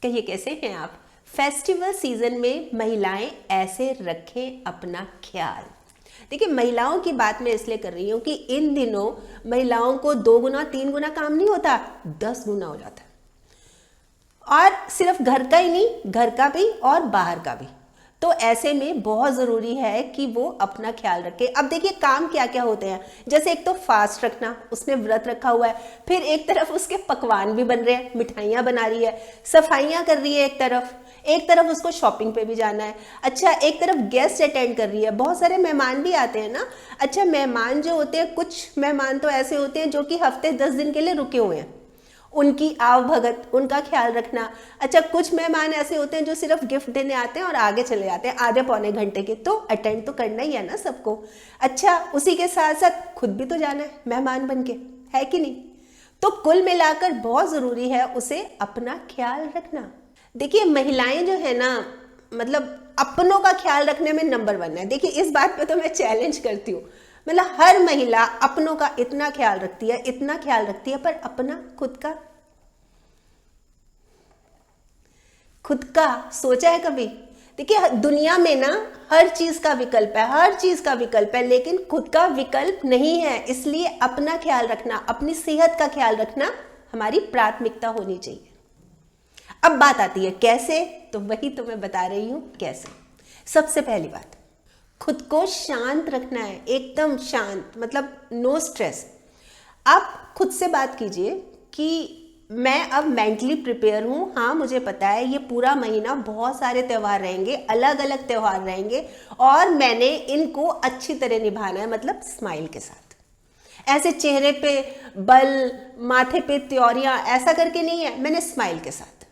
कहिए कैसे हैं आप। फेस्टिवल सीजन में महिलाएं ऐसे रखें अपना ख्याल। देखिए, महिलाओं की बात मैं इसलिए कर रही हूँ कि इन दिनों महिलाओं को 2 गुना 3 गुना काम नहीं होता, 10 गुना हो जाता है। और सिर्फ घर का ही नहीं, घर का भी और बाहर का भी। तो ऐसे में बहुत ज़रूरी है कि वो अपना ख्याल रखे। अब देखिए काम क्या क्या होते हैं, जैसे एक तो फास्ट रखना, उसने व्रत रखा हुआ है, फिर एक तरफ उसके पकवान भी बन रहे हैं, मिठाइयाँ बना रही है, सफाइयाँ कर रही है, एक तरफ उसको शॉपिंग पे भी जाना है। अच्छा, एक तरफ गेस्ट अटेंड कर रही है, बहुत सारे मेहमान भी आते हैं ना। अच्छा, मेहमान जो होते हैं, कुछ मेहमान तो ऐसे होते हैं जो कि हफ्ते 10 दिन के लिए रुके हुए हैं, उनकी आव भगत, उनका ख्याल रखना। अच्छा, कुछ मेहमान ऐसे होते हैं जो सिर्फ गिफ्ट देने आते हैं और आगे चले जाते हैं आधे पौने घंटे के, तो अटेंड तो करना ही है ना सबको। अच्छा, उसी के साथ साथ खुद भी तो जाना है मेहमान बन के, है कि नहीं। तो कुल मिलाकर बहुत ज़रूरी है उसे अपना ख्याल रखना। देखिए, महिलाएं जो है ना, मतलब अपनों का ख्याल रखने में नंबर 1 है। देखिए, इस बात पे तो मैं चैलेंज करती हूँ, मतलब हर महिला अपनों का इतना ख्याल रखती है, इतना ख्याल रखती है, पर अपना खुद का सोचा है कभी? देखिए, दुनिया में ना हर चीज का विकल्प है, हर चीज का विकल्प है, लेकिन खुद का विकल्प नहीं है। इसलिए अपना ख्याल रखना, अपनी सेहत का ख्याल रखना हमारी प्राथमिकता होनी चाहिए। अब बात आती है कैसे, तो वही तो मैं बता रही हूं कैसे। सबसे पहली बात, खुद को शांत रखना है, एकदम शांत, मतलब नो स्ट्रेस। आप खुद से बात कीजिए कि मैं अब मेंटली प्रिपेयर हूँ। हाँ, मुझे पता है ये पूरा महीना बहुत सारे त्यौहार रहेंगे, अलग अलग त्यौहार रहेंगे, और मैंने इनको अच्छी तरह निभाना है, मतलब स्माइल के साथ। ऐसे चेहरे पे बल, माथे पे त्योरियां ऐसा करके नहीं है, मैंने स्माइल के साथ।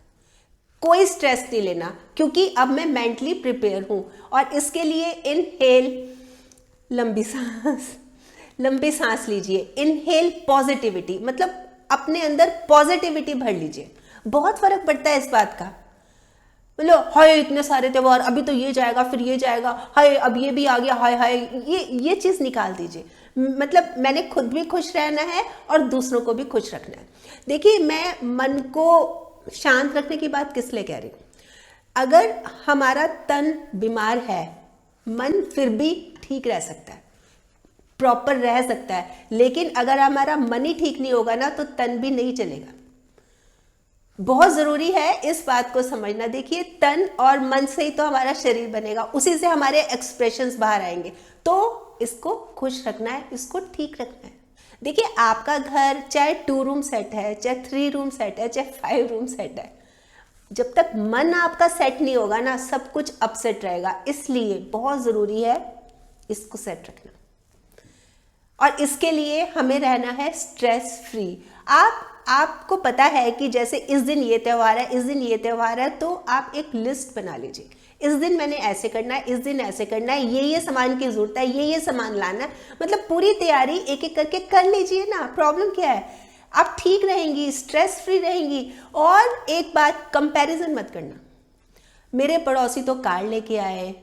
कोई स्ट्रेस नहीं लेना, क्योंकि अब मैं मेंटली प्रिपेयर हूं। और इसके लिए इनहेल, लंबी सांस लीजिए। इनहेल पॉजिटिविटी, मतलब अपने अंदर पॉजिटिविटी भर लीजिए। बहुत फर्क पड़ता है इस बात का। मतलब हाय इतने सारे त्योहार, अभी तो ये जाएगा, फिर ये जाएगा, हाय अब ये भी आ गया, हाय हाय, ये चीज निकाल दीजिए। मतलब मैंने खुद भी खुश रहना है और दूसरों को भी खुश रखना है। देखिए, मैं मन को शांत रखने की बात किस लिए कह रही हूँ। अगर हमारा तन बीमार है, मन फिर भी ठीक रह सकता है, प्रॉपर रह सकता है, लेकिन अगर हमारा मन ही ठीक नहीं होगा ना, तो तन भी नहीं चलेगा। बहुत जरूरी है इस बात को समझना। देखिए, तन और मन से ही तो हमारा शरीर बनेगा, उसी से हमारे एक्सप्रेशंस बाहर आएंगे। तो इसको खुश रखना है, इसको ठीक रखना है। देखिए, आपका घर चाहे 2 रूम सेट है, चाहे 3 रूम सेट है, चाहे 5 रूम सेट है, जब तक मन आपका सेट नहीं होगा ना, सब कुछ अपसेट रहेगा। इसलिए बहुत जरूरी है इसको सेट रखना, और इसके लिए हमें रहना है स्ट्रेस फ्री। आपको पता है कि जैसे इस दिन ये त्यौहार है, इस दिन ये त्यौहार है, तो आप एक लिस्ट बना लीजिए। इस दिन मैंने ऐसे करना है, इस दिन ऐसे करना है, ये सामान की जरूरत है, ये सामान लाना है, मतलब पूरी तैयारी एक एक करके कर लीजिए ना। प्रॉब्लम क्या है, आप ठीक रहेंगी, स्ट्रेस फ्री रहेंगी। और एक बात, कंपैरिजन मत करना। मेरे पड़ोसी तो कार लेके आए,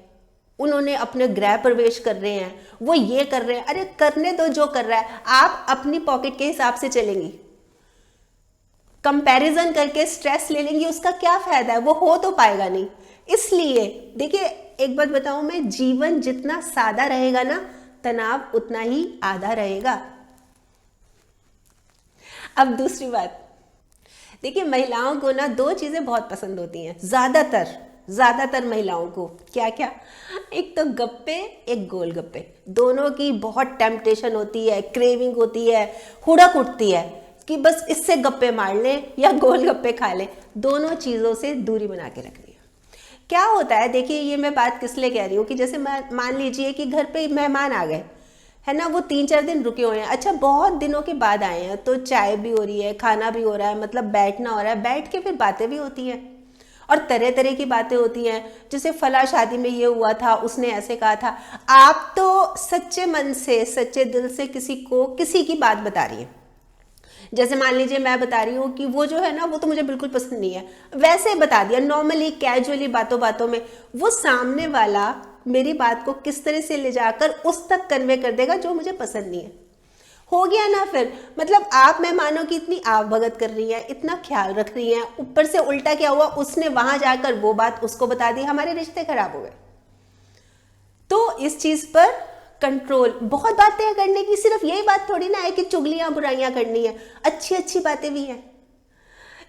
उन्होंने अपने गृह प्रवेश कर रहे हैं, वो ये कर रहे हैं। अरे करने दो जो कर रहा है, आप अपनी पॉकेट के हिसाब से चलेंगी। कंपैरिजन करके स्ट्रेस ले लेंगी, उसका क्या फायदा है, वो हो तो पाएगा नहीं। इसलिए देखिए, एक बात बताऊं मैं, जीवन जितना सादा रहेगा ना, तनाव उतना ही आधा रहेगा। अब दूसरी बात, देखिए, महिलाओं को ना 2 चीजें बहुत पसंद होती हैं, ज्यादातर महिलाओं को। क्या क्या? एक तो गप्पे, एक गोलगप्पे। दोनों की बहुत टेम्पटेशन होती है, क्रेविंग होती है, हुड़क उठती है कि बस इससे गप्पे मार लें या गोलगप्पे खा लें। दोनों चीजों से दूरी बना के रखनी है। क्या होता है, देखिए, ये मैं बात किस लिए कह रही हूँ कि जैसे मान लीजिए कि घर पे मेहमान आ गए, है ना, वो 3-4 दिन रुके हुए हैं। अच्छा, बहुत दिनों के बाद आए हैं, तो चाय भी हो रही है, खाना भी हो रहा है, मतलब बैठना हो रहा है, बैठ के फिर बातें भी होती हैं, और तरह तरह की बातें होती हैं। जैसे फला शादी में ये हुआ था, उसने ऐसे कहा था। आप तो सच्चे मन से, सच्चे दिल से किसी की बात बता रही है। जैसे मान लीजिए मैं बता रही हूँ कि वो जो है ना, वो तो मुझे बिल्कुल पसंद नहीं है, वैसे बता दिया नॉर्मली, कैजुअली, बातों बातों में। वो सामने वाला मेरी बात को किस तरह से ले जाकर उस तक कन्वे कर देगा जो मुझे पसंद नहीं है। हो गया ना फिर। मतलब आप मेहमानों की इतनी आवभगत कर रही हैं, इतना ख्याल रख रही हैं, ऊपर से उल्टा क्या हुआ, उसने वहां जाकर वो बात उसको बता दी, हमारे रिश्ते खराब हो गए। तो इस चीज पर कंट्रोल, बहुत बातें हैं करने की, सिर्फ यही बात थोड़ी ना है कि चुगलियां बुराइयां करनी है, अच्छी अच्छी बातें भी हैं,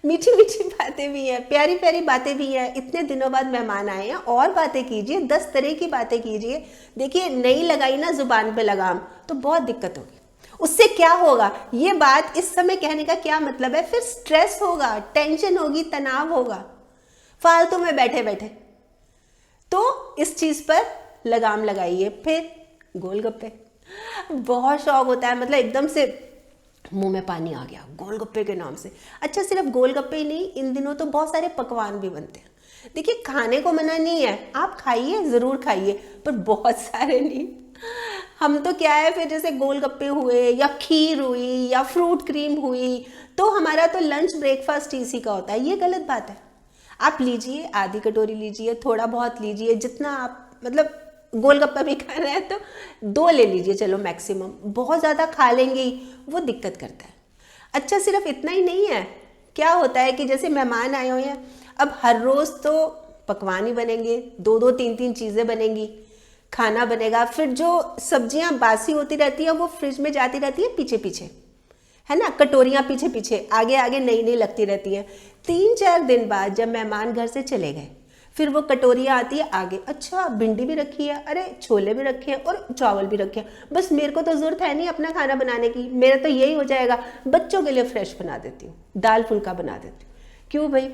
मीठी मीठी बातें भी हैं, प्यारी प्यारी बातें भी हैं। इतने दिनों बाद मेहमान आए हैं, और बातें कीजिए, 10 तरह की बातें कीजिए। देखिए नहीं लगाई ना जुबान पे लगाम तो बहुत दिक्कत होगी। उससे क्या होगा, ये बात इस समय कहने का क्या मतलब है, फिर स्ट्रेस होगा, टेंशन होगी, तनाव होगा फालतू में बैठे बैठे। तो इस चीज पर लगाम लगाइए। फिर गोलगप्पे, बहुत शौक होता है, मतलब एकदम से मुंह में पानी आ गया गोलगप्पे के नाम से। अच्छा सिर्फ गोलगप्पे ही नहीं, इन दिनों तो बहुत सारे पकवान भी बनते हैं। देखिए खाने को मना नहीं है, आप खाइए, जरूर खाइए, पर बहुत सारे नहीं। हम तो क्या है फिर, जैसे गोलगप्पे हुए या खीर हुई या फ्रूट क्रीम हुई, तो हमारा तो लंच ब्रेकफास्ट इसी का होता है। ये गलत बात है। आप लीजिए, आधी कटोरी लीजिए, थोड़ा बहुत लीजिए, जितना आप मतलब गोलगप्पा भी खा रहे हैं तो 2 ले लीजिए चलो मैक्सिमम, बहुत ज़्यादा खा लेंगे ही वो दिक्कत करता है। अच्छा सिर्फ इतना ही नहीं है, क्या होता है कि जैसे मेहमान आए हुए हैं, अब हर रोज़ तो पकवान ही बनेंगे, 2-2 3-3 चीज़ें बनेंगी, खाना बनेगा, फिर जो सब्जियां बासी होती रहती हैं वो फ्रिज में जाती रहती है पीछे पीछे, है ना, कटोरियां पीछे पीछे, आगे आगे नई नई लगती रहती हैं। 3-4 दिन बाद जब मेहमान घर से चले गए, फिर वो कटोरियाँ आती है आगे, अच्छा भिंडी भी रखी है, अरे छोले भी रखे हैं और चावल भी रखे हैं, बस मेरे को तो जरूरत है नहीं अपना खाना बनाने की, मेरा तो यही हो जाएगा, बच्चों के लिए फ्रेश बना देती हूँ, दाल फुल्का बना देती हूँ। क्यों भाई,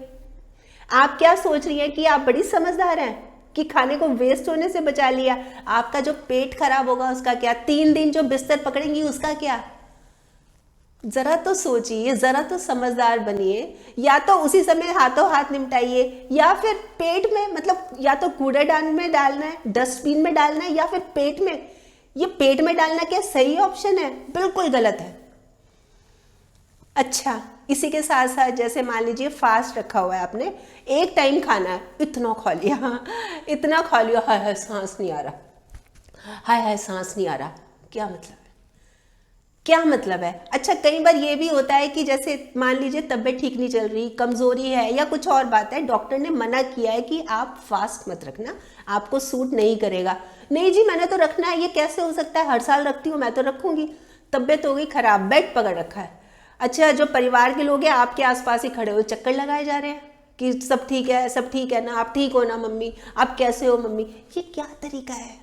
आप क्या सोच रही हैं कि आप बड़ी समझदार हैं कि खाने को वेस्ट होने से बचा लिया? आपका जो पेट खराब होगा उसका क्या, 3 दिन जो बिस्तर पकड़ेंगी उसका क्या? जरा तो सोचिए, जरा तो समझदार बनिए। या तो उसी समय हाथों हाथ निपटाइए, या फिर पेट में, मतलब या तो कूड़ेदान में डालना है, डस्टबिन में डालना है, या फिर पेट में। ये पेट में डालना क्या सही ऑप्शन है? बिल्कुल गलत है। अच्छा इसी के साथ साथ जैसे मान लीजिए फास्ट रखा हुआ है आपने, एक टाइम खाना है, इतना खा लिया, इतना खा लिया, हाय हाय सांस नहीं आ रहा, हाय हाय सांस नहीं आ रहा, क्या मतलब? क्या मतलब है? अच्छा कई बार ये भी होता है कि जैसे मान लीजिए तबीयत ठीक नहीं चल रही, कमजोरी है या कुछ और बात है, डॉक्टर ने मना किया है कि आप फास्ट मत रखना, आपको सूट नहीं करेगा। नहीं जी मैंने तो रखना है, ये कैसे हो सकता है, हर साल रखती हूँ, मैं तो रखूंगी। तबीयत हो गई खराब, बेड पकड़ रखा है। अच्छा जो परिवार के लोग हैं आपके आसपास ही खड़े हुए चक्कर लगाए जा रहे हैं कि सब ठीक है, सब ठीक है ना, आप ठीक हो ना मम्मी, आप कैसे हो मम्मी, ये क्या तरीका है?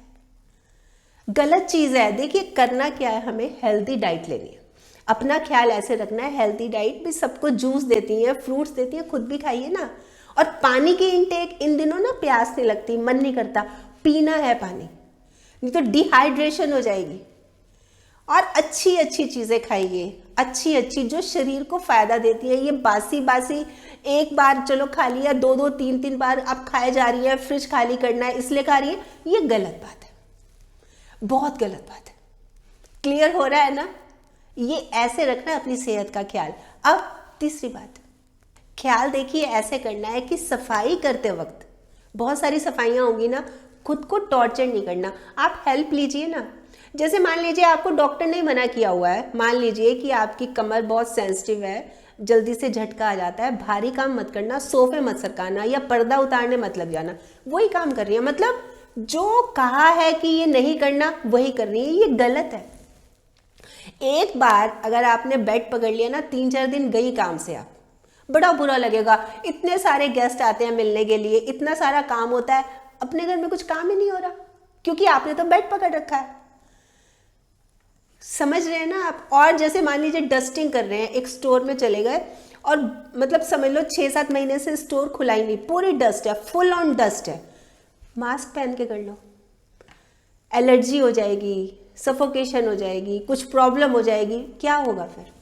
गलत चीज है। देखिए करना क्या है, हमें हेल्दी डाइट लेनी है, अपना ख्याल ऐसे रखना है। हेल्दी डाइट भी सबको जूस देती है, फ्रूट्स देती है, खुद भी खाइए ना। और पानी की इनटेक, इन दिनों ना प्यास नहीं लगती, मन नहीं करता, पीना है पानी, नहीं तो डिहाइड्रेशन हो जाएगी। और अच्छी अच्छी चीजें खाइए, अच्छी अच्छी जो शरीर को फायदा देती है। ये बासी बासी एक बार चलो खा लिया, 2-2 3-3 बार आप खाए जा रही है, फ्रिज खाली करना है इसलिए खा रही है, ये गलत बात है, बहुत गलत बात है। क्लियर हो रहा है ना? ये ऐसे रखना है अपनी सेहत का ख्याल। अब तीसरी बात, ख्याल देखिए ऐसे करना है कि सफाई करते वक्त, बहुत सारी सफाइयां होंगी ना, खुद को टॉर्चर नहीं करना, आप हेल्प लीजिए ना। जैसे मान लीजिए आपको डॉक्टर ने मना किया हुआ है, मान लीजिए कि आपकी कमर बहुत सेंसिटिव है, जल्दी से झटका आ जाता है, भारी काम मत करना, सोफे मत सरकाना या पर्दा उतारने मत लग जाना, वही काम कर रही है, मतलब जो कहा है कि ये नहीं करना वही कर रही है, ये गलत है। एक बार अगर आपने बेड पकड़ लिया ना, 3-4 दिन गई काम से, आप बड़ा बुरा लगेगा। इतने सारे गेस्ट आते हैं मिलने के लिए, इतना सारा काम होता है, अपने घर में कुछ काम ही नहीं हो रहा क्योंकि आपने तो बेड पकड़ रखा है। समझ रहे हैं ना आप? और जैसे मान लीजिए डस्टिंग कर रहे हैं, एक स्टोर में चले गए और मतलब समझ लो 6-7 महीने से स्टोर खुला ही नहीं, पूरी डस्ट है, फुल ऑन डस्ट है, मास्क पहन के कर लो, एलर्जी हो जाएगी, सफोकेशन हो जाएगी, कुछ प्रॉब्लम हो जाएगी, क्या होगा फिर?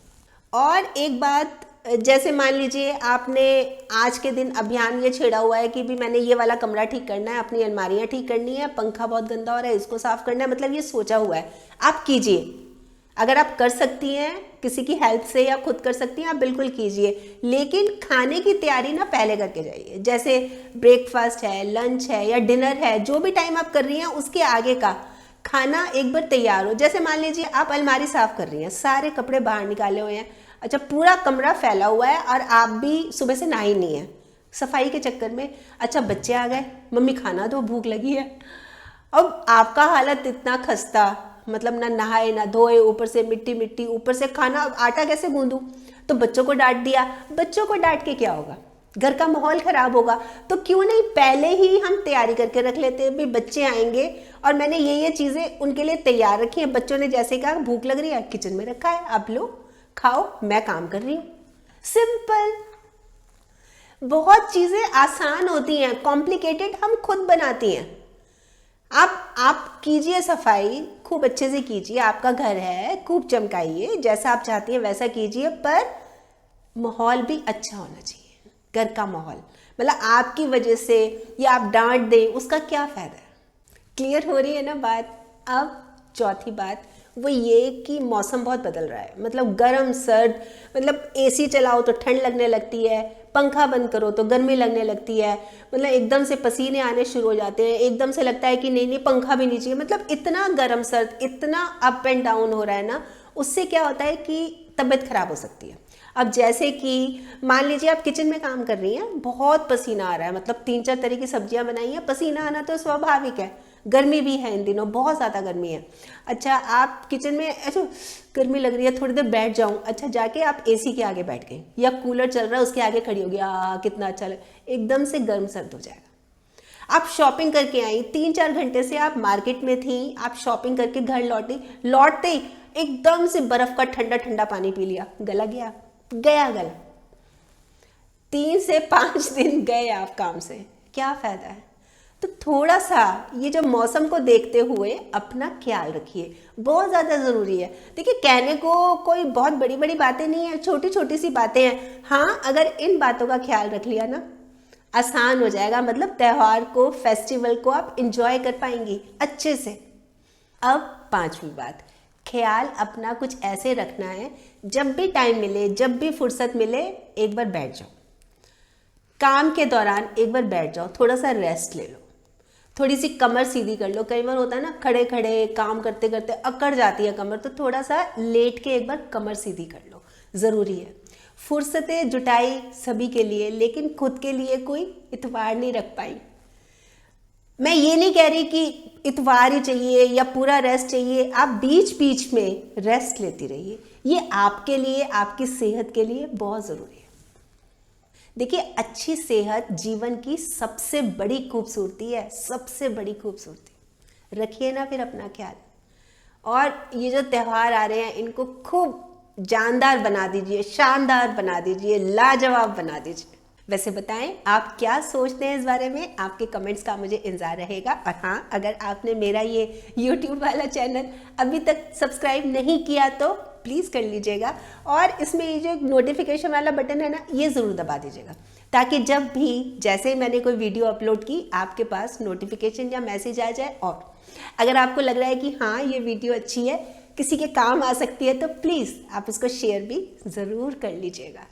और एक बात, जैसे मान लीजिए आपने आज के दिन अभियान ये छेड़ा हुआ है कि भी मैंने ये वाला कमरा ठीक करना है, अपनी अलमारियां ठीक करनी है, पंखा बहुत गंदा हो रहा है इसको साफ करना है, मतलब ये सोचा हुआ है, आप कीजिए। अगर आप कर सकती हैं किसी की हेल्प से या खुद कर सकती हैं आप बिल्कुल कीजिए, लेकिन खाने की तैयारी ना पहले करके जाइए। जैसे ब्रेकफास्ट है, लंच है या डिनर है, जो भी टाइम आप कर रही हैं उसके आगे का खाना एक बार तैयार हो, जैसे मान लीजिए आप अलमारी साफ कर रही हैं, सारे कपड़े बाहर निकाले हुए हैं, अच्छा पूरा कमरा फैला हुआ है और आप भी सुबह से नहाई नहीं है सफाई के चक्कर में, अच्छा बच्चे आ गए, मम्मी खाना दो भूख लगी है, अब आपका हालत इतना खस्ता, मतलब ना नहाए ना धोए, ऊपर से मिट्टी मिट्टी, ऊपर से खाना, आटा कैसे गूंदूं, तो बच्चों को डांट दिया, बच्चों को डांट के क्या होगा, घर का माहौल खराब होगा। तो क्यों नहीं पहले ही हम तैयारी करके रख लेते हैं, भाई बच्चे आएंगे और मैंने ये चीज़ें उनके लिए तैयार रखी हैं, बच्चों ने जैसे कहा भूख लग रही है किचन में रखा है, आप लो खाओ, मैं काम कर रही हूँ, सिंपल। बहुत चीज़ें आसान होती हैं, कॉम्प्लिकेटेड हम खुद बनाती हैं। आप कीजिए सफाई, खूब अच्छे से कीजिए, आपका घर है, खूब चमकाइए, जैसा आप चाहती हैं वैसा कीजिए, पर माहौल भी अच्छा होना चाहिए, घर का माहौल। मतलब आपकी वजह से या आप डांट दें उसका क्या फ़ायदा है। क्लियर हो रही है ना बात। अब चौथी बात वो ये कि मौसम बहुत बदल रहा है, मतलब गर्म सर्द, मतलब एसी चलाओ तो ठंड लगने लगती है, पंखा बंद करो तो गर्मी लगने लगती है, मतलब एकदम से पसीने आने शुरू हो जाते हैं, एकदम से लगता है कि नहीं नहीं पंखा भी नहीं चाहिए, मतलब इतना गर्म सर्द, इतना अप एंड डाउन हो रहा है ना, उससे क्या होता है कि तबीयत खराब हो सकती है। अब जैसे कि मान लीजिए आप किचन में काम कर रही हैं, बहुत पसीना आ रहा है, मतलब 3-4 तरह की सब्जियां बनाई हैं, पसीना आना तो स्वाभाविक है, गर्मी भी है इन दिनों, बहुत ज़्यादा गर्मी है। अच्छा आप किचन में, अच्छा गर्मी लग रही है थोड़ी देर बैठ जाऊं, अच्छा जाके आप एसी के आगे बैठ गए या कूलर चल रहा है उसके आगे खड़ी हो गया, कितना अच्छा लग, एकदम से गर्म सर्द हो जाएगा। आप शॉपिंग करके आई, 3-4 घंटे से आप मार्केट में थी, आप शॉपिंग करके घर लौटी, लौटते ही एकदम से बर्फ का ठंडा ठंडा पानी पी लिया, गला गया गला। 3 से 5 दिन गए आप काम से, क्या फायदा है। तो थोड़ा सा ये जो मौसम को देखते हुए अपना ख्याल रखिए, बहुत ज़्यादा ज़रूरी है। देखिए कहने को कोई बहुत बड़ी बड़ी बातें नहीं है, छोटी छोटी सी बातें हैं। हाँ अगर इन बातों का ख्याल रख लिया ना, आसान हो जाएगा, मतलब त्यौहार को, फेस्टिवल को आप इंजॉय कर पाएंगी अच्छे से। अब 5वीं बात, ख्याल अपना कुछ ऐसे रखना है, जब भी टाइम मिले, जब भी फुर्सत मिले, एक बार बैठ जाओ, काम के दौरान एक बार बैठ जाओ, थोड़ा सा रेस्ट ले लो, थोड़ी सी कमर सीधी कर लो। कई बार होता है ना खड़े खड़े काम करते करते अकड़ जाती है कमर, तो थोड़ा सा लेट के एक बार कमर सीधी कर लो, ज़रूरी है। फुर्सतें जुटाई सभी के लिए, लेकिन खुद के लिए कोई इतवार नहीं रख पाई। मैं ये नहीं कह रही कि इतवार ही चाहिए या पूरा रेस्ट चाहिए, आप बीच बीच में रेस्ट लेती रहिए, ये आपके लिए, आपकी सेहत के लिए बहुत ज़रूरी है। देखिए अच्छी सेहत जीवन की सबसे बड़ी खूबसूरती है, सबसे बड़ी खूबसूरती। रखिए ना फिर अपना ख्याल, और ये जो त्यौहार आ रहे हैं इनको खूब जानदार बना दीजिए, शानदार बना दीजिए, लाजवाब बना दीजिए। वैसे बताएं आप क्या सोचते हैं इस बारे में, आपके कमेंट्स का मुझे इंतजार रहेगा। और हाँ अगर आपने मेरा ये YouTube वाला चैनल अभी तक सब्सक्राइब नहीं किया तो प्लीज़ कर लीजिएगा, और इसमें ये जो नोटिफिकेशन वाला बटन है ना, ये ज़रूर दबा दीजिएगा, ताकि जब भी जैसे ही मैंने कोई वीडियो अपलोड की आपके पास नोटिफिकेशन या मैसेज आ जाए। और अगर आपको लग रहा है कि हाँ ये वीडियो अच्छी है, किसी के काम आ सकती है, तो प्लीज़ आप उसको शेयर भी ज़रूर कर लीजिएगा।